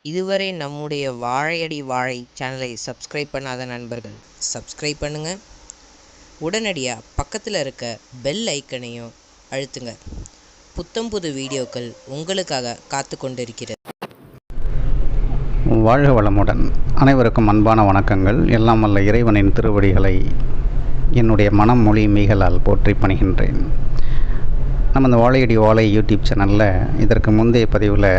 இதுவரை நம்முடைய வாழையடி வாழை சேனலை சப்ஸ்கிரைப் பண்ணாத நண்பர்கள் சப்ஸ்கிரைப் பண்ணுங்கள். உடனடியாக பக்கத்தில் இருக்க பெல் ஐக்கனையும் அழுத்துங்க. புத்தம்புது வீடியோக்கள் உங்களுக்காக காத்து கொண்டிருக்கிறது. வாழ்க வளமுடன். அனைவருக்கும் அன்பான வணக்கங்கள். எல்லாம் வல்ல இறைவனின் திருவடிகளை என்னுடைய மனம் மொழி மெய்களால் போற்றி பணிகின்றேன். நம்ம இந்த வாழையடி வாழை யூடியூப் சேனலில் இதற்கு முந்தைய பதிவில்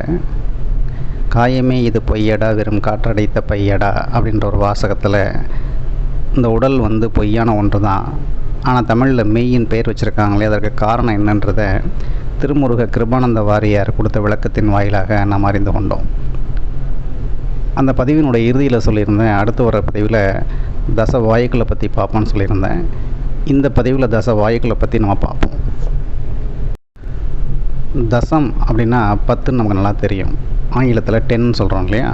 காயமே இது பொய்யடா வெறும் காற்றடைத்த பையடா அப்படின்ற ஒரு வாசகத்தில் இந்த உடல் பொய்யான ஒன்று தான், ஆனால் தமிழில் மெய்யின் பெயர் வச்சுருக்காங்களே, அதற்கு காரணம் என்னன்றதை திருமுருக கிருபானந்த வாரியார் கொடுத்த விளக்கத்தின் வாயிலாக நாம் அறிந்து கொண்டோம். அந்த பதிவினுடைய இறுதியில் சொல்லியிருந்தேன், அடுத்து வர பதிவில் தச வாயுக்களை பற்றி பார்ப்போம்னு சொல்லியிருந்தேன். இந்த பதிவில் தச வாயுக்களை பற்றி நம்ம பார்ப்போம். தசம் அப்படின்னா 10 நமக்கு நல்லா தெரியும். ஆங்கிலத்தில் 10 சொல்கிறோம் இல்லையா,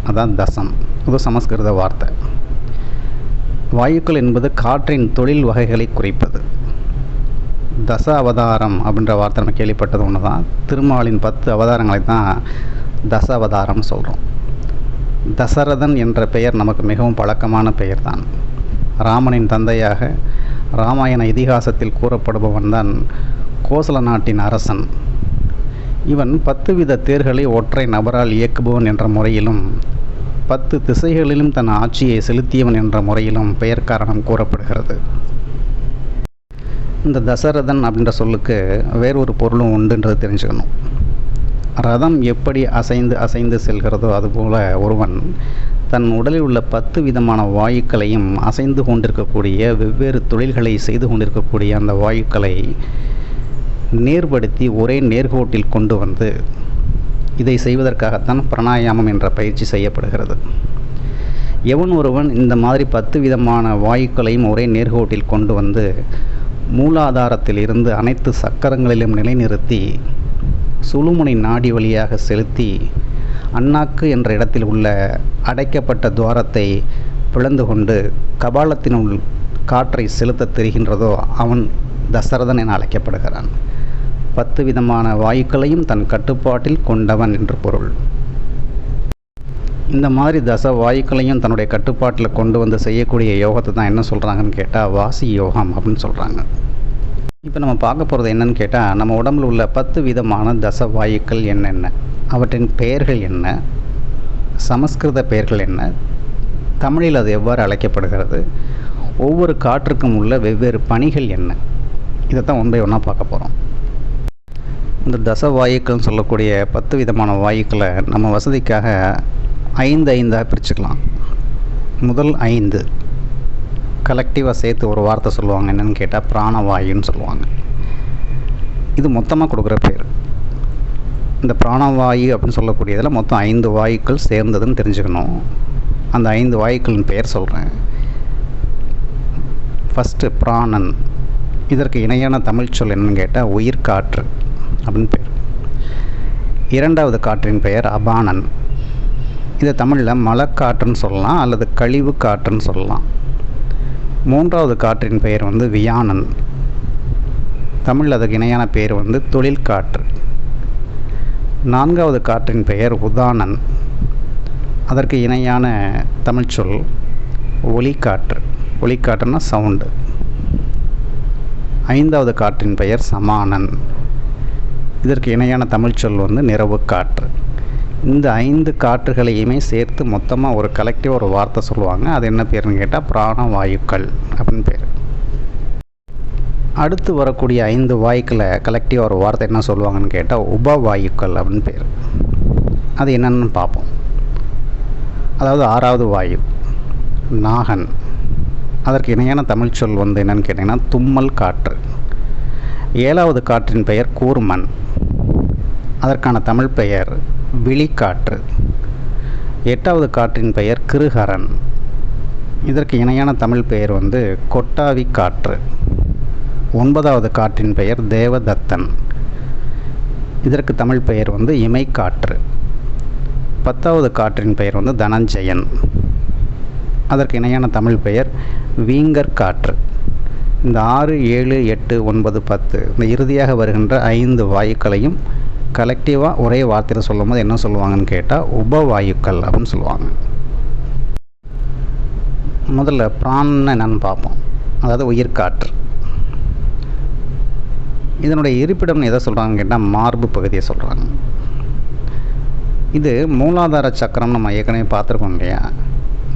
அதான் தசம். இது சமஸ்கிருத வார்த்தை. வாயுக்கள் என்பது காற்றின் தொழில் வகைகளை குறிப்பது. தச அவதாரம் அப்படின்ற வார்த்தை நம்ம கேள்விப்பட்டது ஒன்று தான். திருமாலின் 10 அவதாரங்களை தான் தச அவதாரம் சொல்கிறோம். தசரதன் என்ற பெயர் நமக்கு மிகவும் பழக்கமான பெயர் தான். ராமனின் தந்தையாக இராமாயண இதிகாசத்தில் கூறப்படுபவன் தான் கோசல நாட்டின் அரசன். இவன் 10 வித தேர்களை ஒற்றை நபரால் இயக்குபவன் என்ற முறையிலும் 10 திசைகளிலும் தன் ஆட்சியை செலுத்தியவன் என்ற முறையிலும் பெயர் காரணம் கூறப்படுகிறது. இந்த தசரதன் அப்படின்ற சொல்லுக்கு வேறொரு பொருளும் உண்டுன்றது தெரிஞ்சுக்கணும். ரதம் எப்படி அசைந்து அசைந்து செல்கிறதோ அதுபோல ஒருவன் தன் உடலில் உள்ள 10 விதமான வாயுக்களையும் அசைந்து கொண்டிருக்கக்கூடிய வெவ்வேறு தொழில்களை செய்து கொண்டிருக்கக்கூடிய அந்த வாயுக்களை நேர்படுத்தி ஒரே நேர்கோட்டில் கொண்டு வந்து, இதை செய்வதற்காகத்தான் பிராணாயாமம் என்ற பயிற்சி செய்யப்படுகிறது. எவன் ஒருவன் இந்த மாதிரி 10 விதமான வாயுக்களையும் ஒரே நேர்கோட்டில் கொண்டு வந்து மூலாதாரத்தில் இருந்து அனைத்து சக்கரங்களிலும் நிலைநிறுத்தி சுழுமுனை நாடி வழியாக செலுத்தி அண்ணாக்கு என்ற இடத்தில் உள்ள அடைக்கப்பட்ட துவாரத்தை பிளந்து கொண்டு கபாலத்தினுள் காற்றை செலுத்த தெரிகின்றதோ அவன் தசரதன் என அழைக்கப்படுகிறான். 10 விதமான வாயுக்களையும் தன் கட்டுப்பாட்டில் கொண்டவன் என்று பொருள். இந்த மாதிரி தச வாயுக்களையும் தன்னுடைய கட்டுப்பாட்டில் கொண்டு வந்து செய்யக்கூடிய யோகத்தை தான் என்ன சொல்கிறாங்கன்னு கேட்டால் வாசி யோகம் அப்படின்னு சொல்கிறாங்க. இப்போ நம்ம பார்க்க போகிறது என்னன்னு கேட்டால், நம்ம உடம்பில் உள்ள 10 விதமான தச வாயுக்கள் என்னென்ன, அவற்றின் பெயர்கள் என்ன, சமஸ்கிருத பெயர்கள் என்ன, தமிழில் அது எவ்வாறு அழைக்கப்படுகிறது, ஒவ்வொரு காற்றுக்கும் உள்ள வெவ்வேறு பணிகள் என்ன, இதைத்தான் ஒன் பை ஒன்றா பார்க்க போகிறோம். இந்த தச வாயுக்கள்னு சொல்லக்கூடிய 10 விதமான வாயுக்களை நம்ம வசதிக்காக 5 பிரிச்சுக்கலாம். முதல் 5 கலெக்டிவாக சேர்த்து ஒரு வார்த்தை சொல்லுவாங்க. என்னென்னு கேட்டால் பிராணவாயுன்னு சொல்லுவாங்க. இது மொத்தமாக கொடுக்குற பேர். இந்த பிராணவாயு அப்படின்னு சொல்லக்கூடியதில் மொத்தம் 5 வாயுக்கள் சேர்ந்ததுன்னு தெரிஞ்சுக்கணும். அந்த 5 வாயுக்களின் பெயர் சொல்கிறேன். ஃபஸ்ட்டு பிராணன். இதற்கு இணையான தமிழ் சொல் என்னன்னு கேட்டால் உயிர்காற்று அப்படின்னு பேர். இரண்டாவது காற்றின் பெயர் அபானன். இதை தமிழில் மலக்காற்றுன்னு சொல்லலாம் அல்லது கழிவு காற்றுன்னு சொல்லலாம். மூன்றாவது காற்றின் பெயர் வியானன். தமிழில் அதுக்கு இணையான பெயர் தொழில் காற்று. நான்காவது காற்றின் பெயர் உதானன். அதற்கு இணையான தமிழ் சொல் ஒலிக்காற்று. ஒலிக்காற்றுன்னா சவுண்டு. ஐந்தாவது காற்றின் பெயர் சமானன். இதற்கு இணையான தமிழ் சொல் நிரவு காற்று. இந்த 5 காற்றுகளையுமே சேர்த்து மொத்தமாக ஒரு கலெக்டிவ் ஒரு வார்த்தை சொல்லுவாங்க. அது என்ன பேருன்னு கேட்டால் பிராணவாயுக்கள் அப்படின்னு பேர். அடுத்து வரக்கூடிய 5 வாயுக்களை கலெக்டிவ் ஒரு வார்த்தை என்ன சொல்லுவாங்கன்னு கேட்டால் உபவாயுக்கள் அப்படின்னு பேர். அது என்னென்னு பார்ப்போம். அதாவது 6வது வாயு நாகன். அதற்கு இணையான தமிழ் சொல் என்னென்னு கேட்டிங்கன்னா தும்மல் காற்று. 7வது காற்றின் பெயர் கூர்மன். அதற்கான தமிழ் பெயர் விழிக்காற்று. 8வது காற்றின் பெயர் கிருஹரன். இதற்கு இணையான தமிழ் பெயர் கொட்டாவி காற்று. 9வது காற்றின் பெயர் தேவதத்தன். இதற்கு தமிழ் பெயர் இமைக்காற்று. 10வது காற்றின் பெயர் தனஞ்சயன். அதற்கு இணையான தமிழ் பெயர் வீங்கர் காற்று. இந்த 6, 7, 8, 9, 10 இந்த இறுதியாக வருகின்ற 5 வாயுக்களையும் கலெக்டிவாக ஒரே வார்த்தையில் சொல்லும்போது என்ன சொல்லுவாங்கன்னு கேட்டால் உபவாயுக்கள் அப்படின்னு சொல்லுவாங்க. முதல்ல பிராணன்னு என்னன்னு பார்ப்போம். அதாவது உயிர்காற்று. இதனுடைய இருப்பிடம்னு எதை சொல்கிறாங்கன்னு கேட்டால் மார்பு பகுதியை சொல்கிறாங்க. இது மூலாதார சக்கரம் நம்ம ஏற்கனவே பார்த்துருக்கோம் இல்லையா.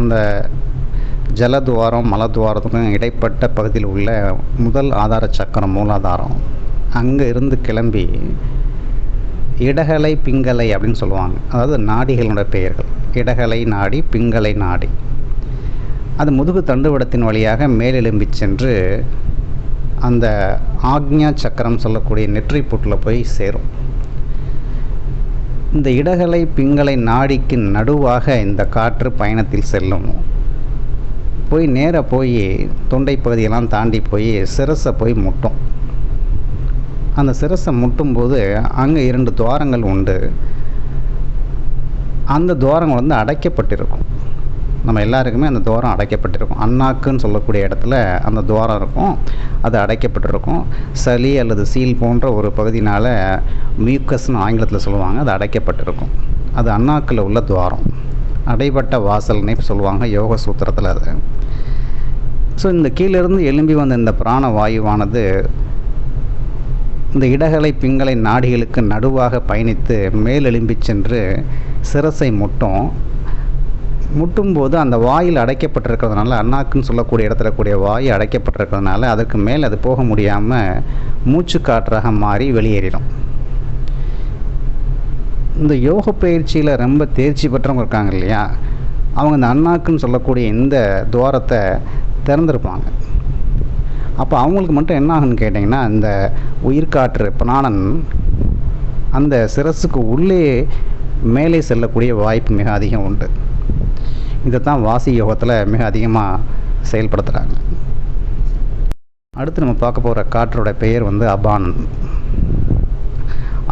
இந்த ஜலதுவாரம் மலதுவாரத்துக்கும் இடைப்பட்ட பகுதியில் உள்ள முதல் ஆதார சக்கரம் மூலாதாரம். அங்கே இருந்து கிளம்பி இடகலை பிங்கலை அப்படின்னு சொல்லுவாங்க. அதாவது நாடிகளோட பெயர்கள். இடகலை நாடி, பிங்கலை நாடி. அது முதுகு தண்டுவடத்தின் வழியாக மேலெலும்பி சென்று அந்த ஆக்ஞா சக்கரம் சொல்லக்கூடிய நெற்றிப்புட்டில் போய் சேரும். இந்த இடகலை பிங்கலை நாடிக்கு நடுவாக இந்த காற்று பயணத்தில் செல்லும். போய் நேராக போய் தொண்டை பகுதியெல்லாம் தாண்டி போய் சிரசை போய் முட்டும். அந்த சிரசை முட்டும்போது அங்கே 2 துவாரங்கள் உண்டு. அந்த துவாரங்கள் வந்து அடைக்கப்பட்டிருக்கும். நம்ம எல்லாருக்குமே அந்த துவாரம் அடைக்கப்பட்டிருக்கும். அண்ணாக்குன்னு சொல்லக்கூடிய இடத்துல அந்த துவாரம் இருக்கும், அது அடைக்கப்பட்டிருக்கும். சளி அல்லது சீல் போன்ற ஒரு பகுதினால் மியூக்கஸ்னு ஆங்கிலத்தில் சொல்லுவாங்க, அது அடைக்கப்பட்டிருக்கும். அது அண்ணாக்கில் உள்ள துவாரம், அடைபட்ட வாசல்னே சொல்லுவாங்க யோக சூத்திரத்தில் அது. ஸோ இந்த கீழிருந்து எழும்பி வந்த இந்த பிராண வாயுவானது இந்த இடகலை பிங்கலை நாடிகளுக்கு நடுவாக பயணித்து மேலெலும்பி சென்று சிரசை முட்டும்போது அந்த வாயில் அடைக்கப்பட்டிருக்கிறதுனால, அண்ணாக்குன்னு சொல்லக்கூடிய இடத்துல கூடிய வாயு அடைக்கப்பட்டிருக்கிறதுனால அதுக்கு மேலே அது போக முடியாமல் மூச்சு காற்றாக மாறி வெளியேறிடும். இந்த யோக பயிற்சியில் ரொம்ப தேர்ச்சி பெற்றவங்க இருக்காங்க இல்லையா, அவங்க இந்த அண்ணாக்குன்னு சொல்லக்கூடிய இந்த துவாரத்தை திறந்திருப்பாங்க. அப்போ அவங்களுக்கு மட்டும் என்ன ஆகுன்னு கேட்டிங்கன்னா, இந்த உயிர்காற்று பிராணன் அந்த சிரசுக்கு உள்ளே மேலே செல்லக்கூடிய வாய்ப்பு மிக அதிகம் உண்டு. இதைத்தான் வாசி யோகத்தில் மிக அதிகமாக செயல்படுத்துகிறாங்க. அடுத்து நம்ம பார்க்க போகிற காற்றோட பெயர் வந்து அபானன்.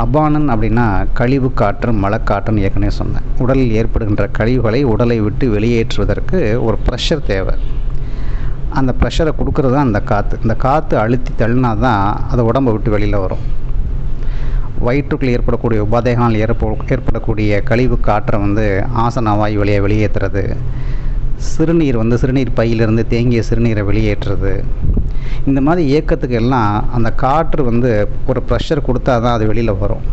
அபானன் அப்படின்னா கழிவு காற்று, மழைக்காற்றுன்னு ஏற்கனவே சொன்னேன். உடலில் ஏற்படுகின்ற கழிவுகளை உடலை விட்டு வெளியேற்றுவதற்கு ஒரு ப்ரெஷர் தேவை. அந்த ப்ரெஷரை கொடுக்கறது தான் அந்த காற்று. இந்த காற்று அழுத்தி தள்ளினா தான் அது உடம்பை விட்டு வெளியில் வரும். வயிற்றுக்குள் ஏற்படக்கூடிய உபாதைகளால் ஏற்படக்கூடிய கழிவு காற்றை வந்து ஆசன வாயு வழியாக வெளியேற்றுறது, சிறுநீர் பையிலிருந்து தேங்கிய சிறுநீரை வெளியேற்றுறது, இந்த மாதிரி இயக்கத்துக்கு எல்லாம் அந்த காற்று வந்து ஒரு ப்ரெஷர் கொடுத்தா தான் அது வெளியில் வரும்.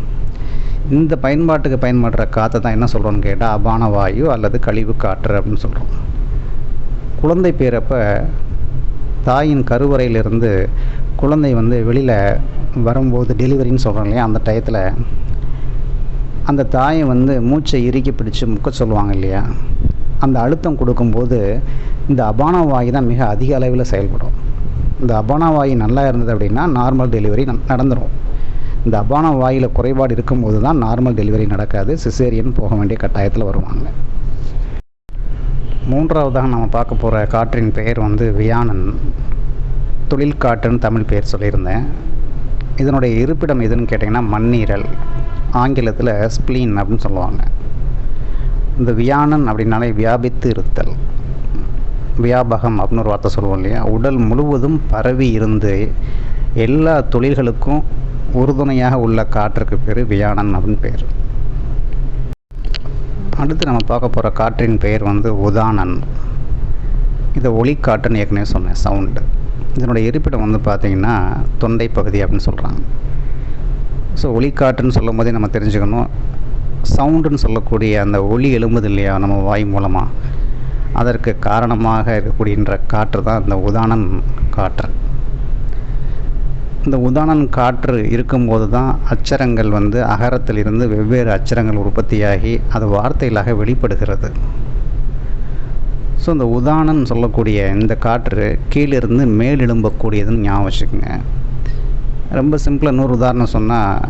இந்த பயன்பாட்டுக்கு பயன்படுற காற்றை தான் என்ன சொல்கிறோன்னு கேட்டால் அபான வாயு அல்லது கழிவு காற்று அப்படின்னு சொல்கிறோம். குழந்தை பிறப்ப தாயின் கருவறையிலிருந்து குழந்தை வந்து வெளியில் வரும்போது டெலிவரின்னு சொல்கிறோம் இல்லையா, அந்த டயத்தில் அந்த தாயை வந்து மூச்சை இறுக்கி பிடிச்சி முக்க சொல்லுவாங்க இல்லையா, அந்த அழுத்தம் கொடுக்கும்போது இந்த அபான வாயு தான் மிக அதிக அளவில் செயல்படும். இந்த அபான வாயு நல்லா இருந்தது அப்படின்னா நார்மல் டெலிவரி நடந்துடும். இந்த அபான வாயில் குறைபாடு இருக்கும்போது தான் நார்மல் டெலிவரி நடக்காது, சிசேரியன் போக வேண்டிய கட்டாயத்தில் வருவாங்க. மூன்றாவதாக நம்ம பார்க்க போகிற காற்றின் பெயர் வந்து வியானன். தொழில் காற்றுன்னு தமிழ் பெயர் சொல்லியிருந்தேன். இதனுடைய இருப்பிடம் எதுன்னு கேட்டிங்கன்னா மண்ணீரல், ஆங்கிலத்தில் ஸ்ப்ளீன் அப்படின்னு சொல்லுவாங்க. இந்த வியானன் அப்படின்னாலே வியாபித்து இருத்தல், வியாபகம் அப்படின்னு ஒரு வார்த்தை சொல்லுவோம் இல்லையா, உடல் முழுவதும் பரவி இருந்து எல்லா தொழில்களுக்கும் உறுதுணையாக உள்ள காற்றுக்கு பேர் வியானன் அப்படின்னு பேர். அடுத்து நம்ம பார்க்க போகிற காற்றின் பெயர் வந்து உதானன். இதை ஒளிக்காற்றுன்னு ஏற்கனவே சொன்னேன், சவுண்டு. இதனுடைய இருப்பிடம் வந்து பார்த்திங்கன்னா தொண்டை பகுதி அப்படின்னு சொல்கிறாங்க. ஸோ ஒளிக்காற்றுன்னு சொல்லும் போதே நம்ம தெரிஞ்சுக்கணும், சவுண்டுன்னு சொல்லக்கூடிய அந்த ஒளி எழும்புது இல்லையா நம்ம வாய் மூலமாக, அதற்கு காரணமாக இருக்கக்கூடியன்ற காற்று தான் இந்த உதானன் காற்று. இந்த உதானன் காற்று இருக்கும்போது தான் அச்சரங்கள் வந்து அகரத்திலிருந்து வெவ்வேறு அச்சரங்கள் உற்பத்தியாகி அது வார்த்தைகளாக வெளிப்படுகிறது. ஸோ இந்த உதானன் சொல்லக்கூடிய இந்த காற்று கீழிருந்து மேல் எழும்பக்கூடியதுன்னு ஞாபகம் வச்சுக்கோங்க. ரொம்ப சிம்பிளாக இன்னொரு உதாரணம் சொன்னால்,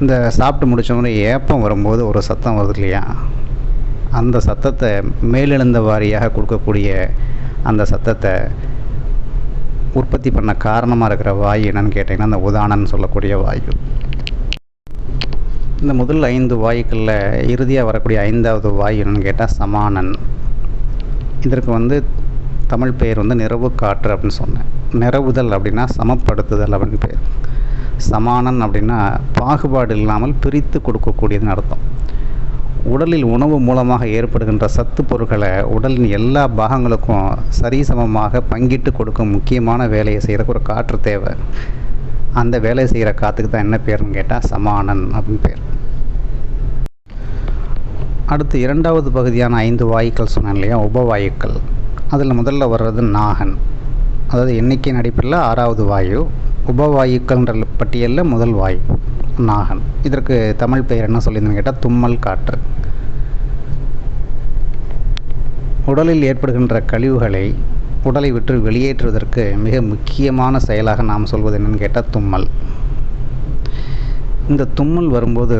இந்த சாப்பிட்டு முடித்தவொடனே ஏப்பம் வரும்போது ஒரு சத்தம் வருது இல்லையா, அந்த சத்தத்தை மேலெழுந்த வாரியாக கொடுக்கக்கூடிய அந்த சத்தத்தை உற்பத்தி பண்ண காரணமாக இருக்கிற வாயு என்னன்னு கேட்டிங்கன்னா அந்த உதானன்னு சொல்லக்கூடிய வாயு. இந்த முதல் 5 வாயுக்களில் இறுதியாக வரக்கூடிய 5வது வாயு என்னன்னு கேட்டால் சமானன். இதற்கு வந்து தமிழ் பெயர் வந்து நிறவு காற்று அப்படின்னு சொன்னேன். நிறவுதல் அப்படின்னா சமப்படுத்துதல் அப்படின்னு பேர். சமானன் அப்படின்னா பாகுபாடு இல்லாமல் பிரித்து கொடுக்கக்கூடியதுன்னு அர்த்தம். உடலில் உணவு மூலமாக ஏற்படுகின்ற சத்து பொருட்களை உடலின் எல்லா பாகங்களுக்கும் சரிசமமாக பங்கிட்டு கொடுக்கும் முக்கியமான வேலையை செய்கிறக்கு ஒரு காற்று தேவை. அந்த வேலையை செய்கிற காற்றுக்கு தான் என்ன பேர்னு கேட்டால் சமானன் அப்படின்னு பேர். அடுத்து இரண்டாவது பகுதியான 5 வாயுக்கள் சொன்னேன் இல்லையா, உபவாயுக்கள். அதில் முதல்ல வர்றது நாகன், அதாவது எண்ணிக்கையின் அடிப்படையில் 6வது வாயு. உபவாயுக்கள்ன்ற பட்டியலில் முதல் வாயு நாகன். இதற்கு தமிழ் பெயர் என்ன சொல்லியிருந்தேன்னு கேட்டால் தும்மல் காற்று. உடலில் ஏற்படுகின்ற கழிவுகளை உடலை விட்டு வெளியேற்றுவதற்கு மிக முக்கியமான செயலாக நாம் சொல்வது என்னன்னு கேட்டால் தும்மல். இந்த தும்மல் வரும்போது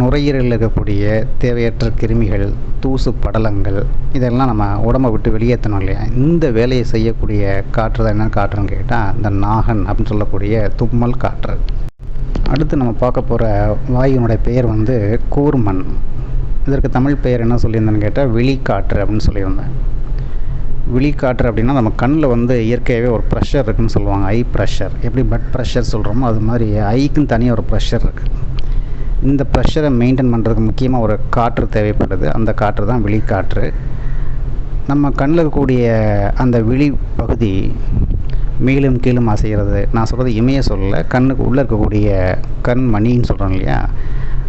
நுரையீரலில் இருக்கக்கூடிய தேவையற்ற கிருமிகள், தூசு படலங்கள் இதெல்லாம் நம்ம உடம்பை விட்டு வெளியேற்றணும் இல்லையா. இந்த வேலையை செய்யக்கூடிய காற்று தான் என்ன காற்றுன்னு கேட்டால் இந்த நாகன் அப்படின்னு சொல்லக்கூடிய தும்மல் காற்று. அடுத்து நம்ம பார்க்க போகிற வாயுனுடைய பெயர் வந்து கூர்மன். இதற்கு தமிழ் பெயர் என்ன சொல்லியிருந்தேன்னு கேட்டால் விழிக்காற்று அப்படின்னு சொல்லியிருந்தேன். விழிக்காற்று அப்படின்னா நம்ம கண்ணில் வந்து இயற்கையாகவே ஒரு ப்ரெஷர் இருக்குதுன்னு சொல்லுவாங்க, ஐ ப்ரெஷர். எப்படி பிளட் ப்ரெஷர் சொல்கிறோமோ அது மாதிரி ஐக்குன்னு தனியாக ஒரு ப்ரெஷர் இருக்குது. இந்த ப்ரெஷரை மெயின்டைன் பண்ணுறதுக்கு முக்கியமாக ஒரு காற்று தேவைப்படுது. அந்த காற்று தான் விழிக்காற்று. நம்ம கண்ணில் இருக்கக்கூடிய அந்த விழி பகுதி மேலும் கீழும் அசைகிறது. நான் சொல்கிறது இமைய சொல்லலை, கண்ணுக்கு உள்ளே இருக்கக்கூடிய கண்மணின்னு சொல்கிறோம் இல்லையா,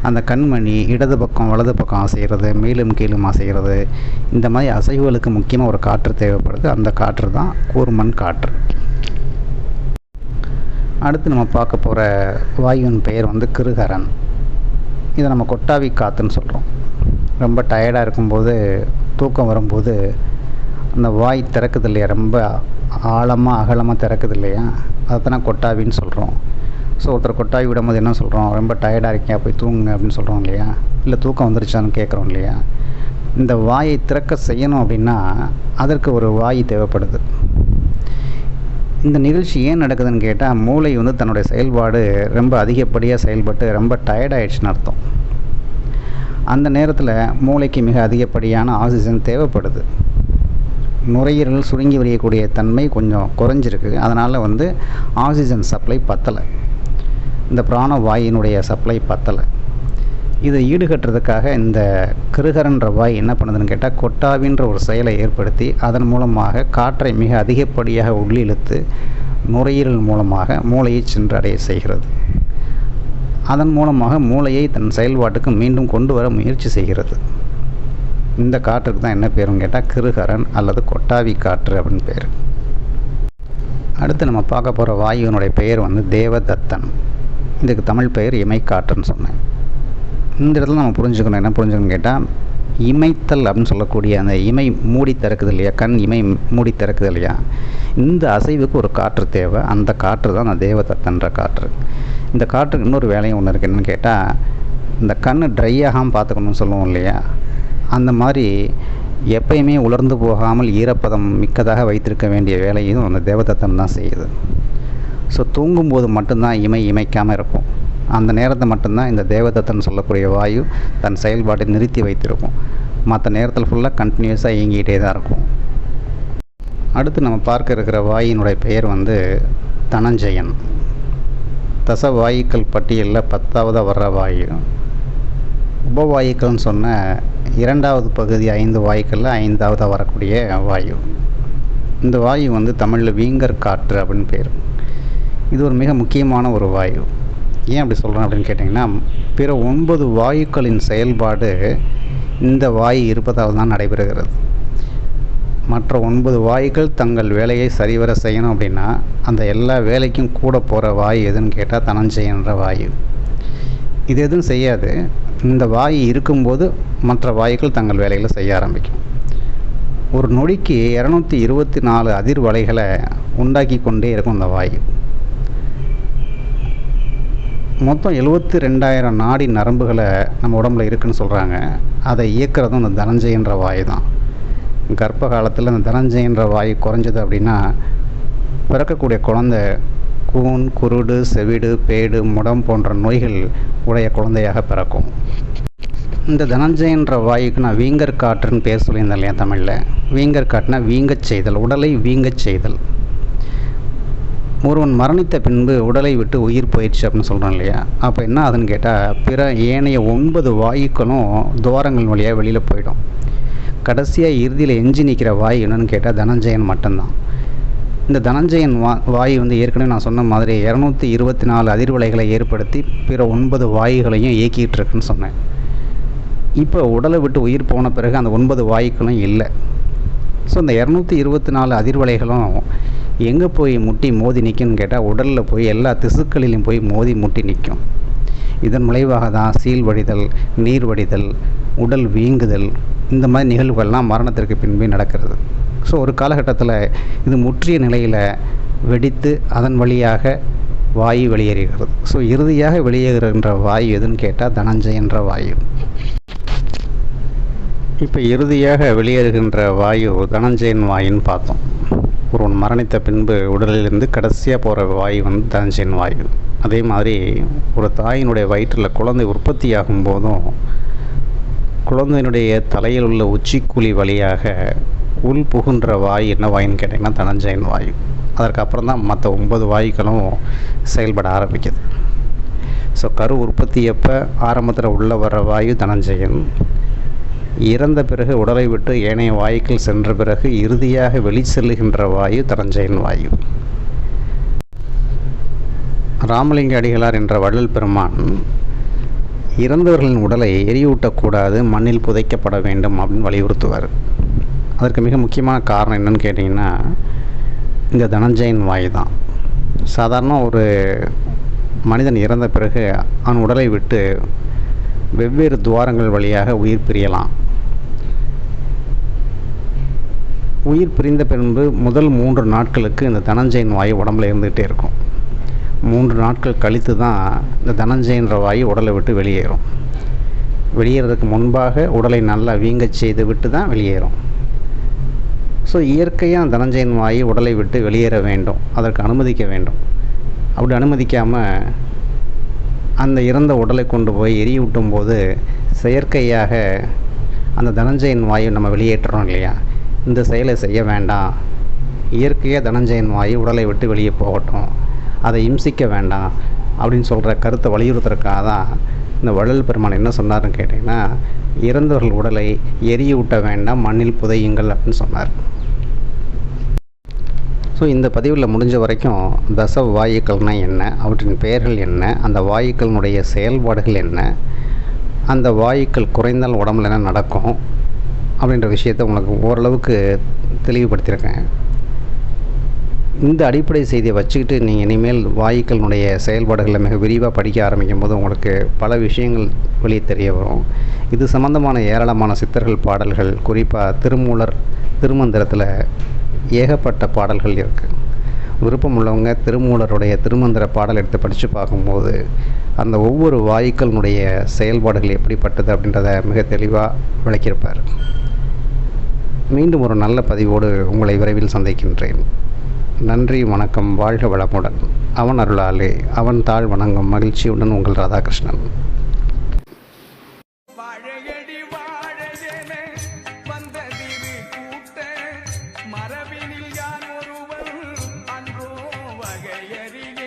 அந்த கண்மணி இடது பக்கம் வலது பக்கம் அசைகிறது, மேலும் கீழும் அசைகிறது. இந்த மாதிரி அசைவுகளுக்கு முக்கியமாக ஒரு காற்று தேவைப்படுது. அந்த காற்று தான் கூர்மன் காற்று. அடுத்து நம்ம பார்க்க போகிற வாயுவின் பெயர் வந்து கிருகரன். இதை நம்ம கொட்டாவி காற்றுன்னு சொல்கிறோம். ரொம்ப டயர்டாக இருக்கும்போது, தூக்கம் வரும்போது அந்த வாய் திறக்குது இல்லையா, ரொம்ப ஆழமாக அகலமாக திறக்குது இல்லையா, அதை தான் கொட்டாவின்னு சொல்கிறோம். ஸோ ஒருத்தர் கொட்டாவி விடும்போது என்ன சொல்கிறோம், ரொம்ப டயர்டாக இருக்கீங்க போய் தூங்குங்க அப்படின்னு சொல்கிறோம் இல்லையா, இல்லை தூக்கம் வந்துருச்சான்னு கேட்குறோம் இல்லையா. இந்த வாயை திறக்க செய்யணும் அப்படின்னா அதற்கு ஒரு வாய் தேவைப்படுது. இந்த நிகழ்ச்சி ஏன் நடக்குதுன்னு கேட்டால் மூளை வந்து தன்னுடைய செயல்பாடு ரொம்ப அதிகப்படியாக செயல்பட்டு ரொம்ப டயர்டாயிடுச்சுன்னு அர்த்தம். அந்த நேரத்தில் மூளைக்கு மிக அதிகப்படியான ஆக்சிஜன் தேவைப்படுது. நுரையீரல் சுருங்கி வரையக்கூடிய தன்மை கொஞ்சம் குறைஞ்சிருக்கு. அதனால் வந்து ஆக்சிஜன் சப்ளை பத்தலை, இந்த பிராணவாயினுடைய சப்ளை பத்தலை. இதை ஈடுகட்டுறதுக்காக இந்த கிருகரன்ற வாய் என்ன பண்ணுதுன்னு கேட்டால் கொட்டாவின்ற ஒரு செயலை ஏற்படுத்தி அதன் மூலமாக காற்றை மிக அதிகப்படியாக உள்ளிழுத்து நுரையீரல் மூலமாக மூளையை சென்றடைய செய்கிறது. அதன் மூலமாக மூளையை தன் செயல்பாட்டுக்கு மீண்டும் கொண்டு வர முயற்சி செய்கிறது. இந்த காற்றுக்கு தான் என்ன பேருன்னு கேட்டால் கிருகரன் அல்லது கொட்டாவி காற்று அப்படின்னு பேர். அடுத்து நம்ம பார்க்க போகிற வாயுவினுடைய பெயர் வந்து தேவதத்தன். இதுக்கு தமிழ் பெயர் இமைக்காற்றுன்னு சொன்னேன். இந்த இடத்துல நம்ம புரிஞ்சுக்கணும், என்ன புரிஞ்சுக்கணும்னு கேட்டால் இமைத்தல் அப்படின்னு சொல்லக்கூடிய அந்த இமை மூடி திறக்குது இல்லையா, கண் இமை மூடி திறக்குது இல்லையா, இந்த அசைவுக்கு ஒரு காற்று தேவை. அந்த காற்று தான் அந்த தேவதத்தன்ற காற்று. இந்த காற்றுக்கு இன்னொரு வேலையும் ஒன்று இருக்குது. என்னென்னு கேட்டால் இந்த கண் ட்ரை ஆகாமல் பார்த்துக்கணும்னு சொல்லுவோம் இல்லையா, அந்த மாதிரி எப்பயுமே உலர்ந்து போகாமல் ஈரப்பதம் மிக்கதாக வைத்திருக்க வேண்டிய வேலையும் அந்த தேவதத்தன் தான் செய்யுது. ஸோ தூங்கும்போது மட்டும்தான் இமைக்காமல் இருக்கும். அந்த நேரத்தை மட்டும்தான் இந்த தேவதத்தன் சொல்லக்கூடிய வாயு தன் செயல்பாட்டை நிறுத்தி வைத்திருக்கும். மற்ற நேரத்தில் ஃபுல்லாக கண்டினியூஸாக இயங்கிக்கிட்டே தான் இருக்கும். அடுத்து நம்ம பார்க்க இருக்கிற வாயினுடைய பெயர் வந்து தனஞ்சயன். தசவாயுக்கள் பட்டியலில் 10வது வர்ற வாயு. உபவாயுக்கள்னு சொன்ன 2வது பகுதி 5 வாயுக்களில் 5வது வரக்கூடிய வாயு. இந்த வாயு வந்து தமிழில் வீங்கர் காற்று அப்படின்னு பேர். இது ஒரு மிக முக்கியமான ஒரு வாயு. ஏன் அப்படி சொல்கிறேன் அப்படின்னு கேட்டிங்கன்னா, பிற 9 வாயுக்களின் செயல்பாடு இந்த வாயு இருப்பதால் தான் நடைபெறுகிறது. மற்ற 9 வாயுக்கள் தங்கள் வேலையை சரிவர செய்யணும் அப்படின்னா அந்த எல்லா வேலைக்கும் கூட போகிற வாயு எதுன்னு கேட்டால் தனஞ்சயன்ற வாயு. இது எதுவும் செய்யாது. இந்த வாயு இருக்கும்போது மற்ற வாயுக்கள் தங்கள் வேலைகளை செய்ய ஆரம்பிக்கும். ஒரு நொடிக்கு 224 அதிர்வலைகளை உண்டாக்கி கொண்டே இருக்கும் இந்த வாயு. மொத்தம் 72,000 நாடி நரம்புகளை நம்ம உடம்புல இருக்குதுன்னு சொல்கிறாங்க. அதை இயக்கிறதும் இந்த தனஞ்சயன்ற வாயு தான். கர்ப்ப காலத்தில் இந்த தனஞ்சயன்ற வாயு குறைஞ்சது அப்படின்னா பிறக்கக்கூடிய குழந்தை கூன், குருடு, செவிடு, பேடு, முடம் போன்ற நோய்கள் உடைய குழந்தையாக பிறக்கும். இந்த தனஞ்சயன்ற வாயுக்கு நான் வீங்கர் காற்றுன்னு பேர் சொல்லியிருந்தேன் இல்லையா தமிழில். வீங்கர் காற்றுனா வீங்கச் செய்தல், உடலை வீங்கச் செய்தல். ஒருவன் மரணித்த பின்பு உடலை விட்டு உயிர் போயிடுச்சு அப்படின்னு சொல்கிறோம் இல்லையா, அப்போ என்ன ஆகுதுன்னு கேட்டால் பிற ஏனைய 9 வாயுக்களும் துவாரங்கள் வழியாக வெளியில் போயிடும். கடைசியாக இறுதியில் எஞ்சி நிற்கிற வாயு என்னன்னு கேட்டால் தனஞ்சயன் மட்டும்தான். இந்த தனஞ்சயன் வாயு ஏற்கனவே நான் சொன்ன மாதிரி 224 அதிர்வலைகளை ஏற்படுத்தி பிற 9 வாயுகளையும் இயக்கிட்டு இருக்குன்னு சொன்னேன். இப்போ உடலை விட்டு உயிர் போன பிறகு அந்த 9 வாயுக்களும் இல்லை. ஸோ இந்த 224 அதிர்வலைகளும் எங்கே போய் முட்டி மோதி நிற்கும்னு கேட்டால் உடலில் போய் எல்லா திசுக்களிலும் போய் மோதி முட்டி நிற்கும். இதன் விளைவாக தான் சீல் வடிதல், நீர் வடிதல், உடல் வீங்குதல், இந்த மாதிரி நிகழ்வுகள்லாம் மரணத்திற்கு பின்பே நடக்கிறது. ஸோ ஒரு காலகட்டத்தில் இது முற்றிய நிலையில் வெடித்து அதன் வழியாக வாயு வெளியேறுகிறது. ஸோ இறுதியாக வெளியேறுகின்ற வாயு எதுன்னு கேட்டால் தனஞ்சயன்ற வாயு. இப்போ இறுதியாக வெளியேறுகின்ற வாயு தனஞ்சயன் வாயுன்னு பார்த்தோம். ஒருவன் மரணித்த பின்பு உடலிலிருந்து கடைசியாக போகிற வாயு தனஞ்சயன் வாயு. அதே மாதிரி ஒரு தாயினுடைய வயிற்றில் குழந்தை உற்பத்தியாகும் போதும் குழந்தையினுடைய தலையில் உள்ள உச்சிக்குழி வழியாக உள் புகுன்ற வாயு என்ன வாயுன்னு கேட்டிங்கன்னா தனஞ்சயன் வாயு. அதற்கப்புறம் தான் மற்ற 9 வாயுக்களும் செயல்பட ஆரம்பிக்குது. ஸோ கரு உற்பத்தியப்போ ஆரம்பத்தில் உள்ள வர வாயு தனஞ்சயன், இறந்த பிறகு உடலை விட்டு ஏனைய வாயுக்கள் சென்ற பிறகு இறுதியாக வெளி செல்லுகின்ற வாயு தனஞ்சயன் வாயு. ராமலிங்க அடிகளார் என்ற வள்ளல் பெருமான் இறந்தவர்களின் உடலை எரியூட்டக்கூடாது, மண்ணில் புதைக்கப்பட வேண்டும் அப்படின்னு வலியுறுத்துவார். அதற்கு மிக முக்கியமான காரணம் என்னன்னு கேட்டிங்கன்னா இந்த தனஞ்சயன் வாயு தான். சாதாரண ஒரு மனிதன் இறந்த பிறகு அவன் உடலை விட்டு வெவ்வேறு துவாரங்கள் வழியாக உயிர் பிரியலாம். உயிர் பிரிந்த பின்பு முதல் 3 நாட்களுக்கு இந்த தனஞ்சயன் வாயு உடம்புல இருந்துகிட்டே இருக்கும். 3 நாட்கள் கழித்து தான் இந்த தனஞ்சயன்ற வாயு உடலை விட்டு வெளியேறும். வெளியேறதுக்கு முன்பாக உடலை நல்லா வீங்கச் செய்து விட்டு தான் வெளியேறும். ஸோ இயற்கையாக தனஞ்சயன் வாயு உடலை விட்டு வெளியேற வேண்டும், அதற்கு அனுமதிக்க வேண்டும். அப்படி அனுமதிக்காமல் அந்த இறந்த உடலை கொண்டு போய் எரியூட்டும் போது செயற்கையாக அந்த தனஞ்சயன் வாயு நம்ம வெளியேற்றுறோம் இல்லையா, இந்த செயலை செய்ய வேண்டாம். இயற்கையாக தனஞ்சயன் வாயு உடலை விட்டு வெளியே போகட்டும், அதை இம்சிக்க வேண்டாம் அப்படின்னு சொல்கிற கருத்தை வலியுறுத்துறதுக்காக தான் இந்த வள்ளல் பெருமான் என்ன சொன்னார்னு கேட்டிங்கன்னா இறந்தவர்கள் உடலை எரியூட்ட வேண்டாம், மண்ணில் புதையுங்கள் அப்படின்னு சொன்னார். ஸோ இந்த பதிவில் முடிஞ்ச வரைக்கும் தச வாயுக்கள்னால் என்ன, அவற்றின் பெயர்கள் என்ன, அந்த வாயுக்களினுடைய செயல்பாடுகள் என்ன, அந்த வாயுக்கள் குறைந்தால் உடம்புல என்ன நடக்கும் அப்படின்ற விஷயத்தை உங்களுக்கு ஓரளவுக்கு தெளிவுபடுத்தியிருக்கேன். இந்த அடிப்படை செய்தியை வச்சுக்கிட்டு நீங்கள் இனிமேல் வாயுக்களினுடைய செயல்பாடுகளை மிக விரிவாக படிக்க ஆரம்பிக்கும் போது உங்களுக்கு பல விஷயங்கள் வெளியே தெரிய வரும். இது சம்பந்தமான ஏராளமான சித்தர்கள் பாடல்கள், குறிப்பாக திருமூலர் திருமந்திரத்தில் ஏகப்பட்ட பாடல்கள் இருக்குது. விருப்பம் உள்ளவங்க திருமூலருடைய திருமந்திர பாடல் எடுத்து படித்து பார்க்கும்போது அந்த ஒவ்வொரு வாயுக்களினுடைய செயல்பாடுகள் எப்படிப்பட்டது அப்படின்றத மிக தெளிவாக விளக்கியிருப்பார். மீண்டும் ஒரு நல்ல பதிவோடு உங்களை விரைவில் சந்திக்கின்றேன். நன்றி, வணக்கம், வாழ்க வளமுடன். அவன் அருளாலே அவன் தாழ் வணங்கும் மகிழ்ச்சியுடன் உங்கள் ராதாகிருஷ்ணன்.